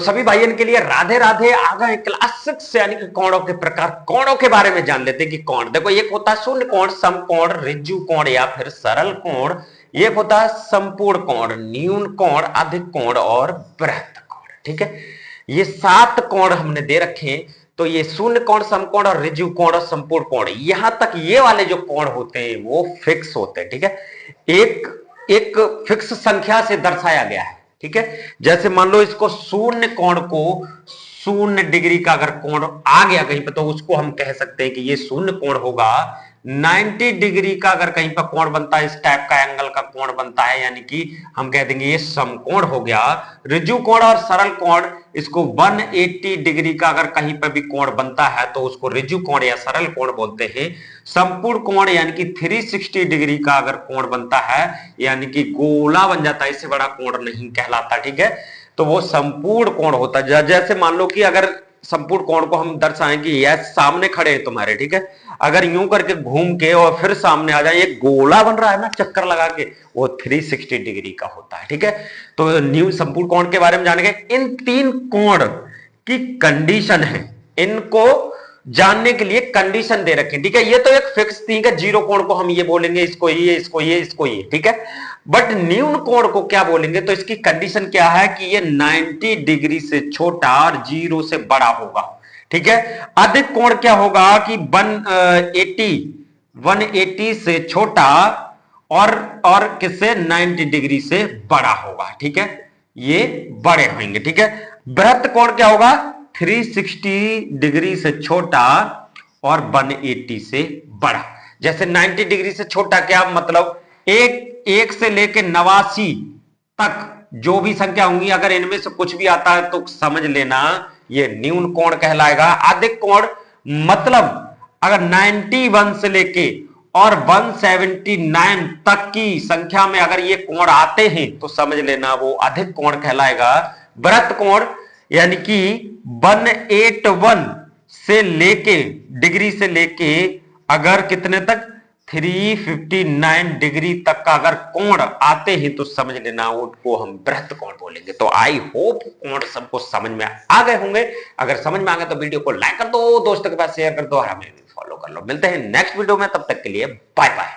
सभी भाइयों के लिए राधे राधे। आ गए क्लास 6 यानी कि कोणों के प्रकार। कोणों के बारे में जान लेते हैं कि कोण देखो, एक होता है शून्य कोण, समकोण, ऋजु कोण या फिर सरल कोण। एक होता है संपूर्ण कोण, न्यून कोण, अधिक कोण और बृहत कोण। ठीक है, ये 7 कोण हमने दे रखे हैं। तो ये शून्य कोण, समकोण और ऋजु कोण और संपूर्ण कोण, यहां तक ये वाले जो कोण होते हैं वो फिक्स होते हैं। ठीक है, एक एक फिक्स संख्या से दर्शाया गया है। ठीक है, जैसे मान लो इसको शून्य कोण को, 0 डिग्री का अगर कोण आ गया कहीं पर, तो उसको हम कह सकते हैं कि ये शून्य कोण होगा। 90 डिग्री का अगर कहीं पर कोण बनता है, इस टाइप का एंगल का कोण बनता है, यानी कि हम कह देंगे ये समकोण हो गया। ऋजु कोण और सरल कोण, इसको 180 डिग्री का अगर कहीं पर भी कोण बनता है तो उसको ऋजु कोण या सरल कोण बोलते हैं। संपूर्ण कोण यानी कि 360 डिग्री का अगर कोण बनता है, यानी कि गोला बन जाता है, इससे बड़ा कोण नहीं कहलाता। ठीक है, तो वो संपूर्ण कोण होता है। जैसे मान लो कि अगर संपूर्ण कोण को हम दर्शाएं कि यह सामने खड़े हैं तुम्हारे, ठीक है, अगर यूं करके घूम के और फिर सामने आ जाए, एक गोला बन रहा है ना चक्कर लगा के, वो 360 डिग्री का होता है। ठीक है, तो न्यू संपूर्ण कोण के बारे में जानेंगे। इन 3 कोण की कंडीशन है, इनको जानने के लिए कंडीशन दे रखे। ठीक है, ये तो एक फिक्स थिंग है, 0 कोण को हम ये बोलेंगे, इसको ये, इसको ये, इसको ये। ठीक है, बट न्यून कोण को क्या बोलेंगे, तो इसकी कंडीशन क्या है कि ये 90 डिग्री से छोटा और 0 से बड़ा होगा। ठीक है, अधिक कोण क्या होगा कि 180 से छोटा और किससे, 90 डिग्री से बड़ा होगा। ठीक है, ये बड़े होंगे। ठीक है, बृहत कोण क्या होगा, 360 डिग्री से छोटा और 180 से बड़ा। जैसे 90 डिग्री से छोटा क्या मतलब, एक से लेके 89 तक जो भी संख्या होंगी, अगर इनमें से कुछ भी आता है तो समझ लेना ये न्यून कोण कहलाएगा। अधिक कोण मतलब अगर 91 से लेके और 179 तक की संख्या में अगर ये कोण आते हैं तो समझ लेना वो अधिक कोण कहलाएगा। बृहत कोण यानी कि 181 से लेके डिग्री से लेके अगर कितने तक, 359 डिग्री तक का अगर कोण आते हैं तो समझ लेना उनको हम बृहत कोण बोलेंगे। तो आई होप कोण सबको समझ में आ गए होंगे। अगर समझ में आ गए तो वीडियो को लाइक कर दो, दोस्तों के पास शेयर कर दो और हमें भी फॉलो कर लो। मिलते हैं नेक्स्ट वीडियो में, तब तक के लिए बाय बाय।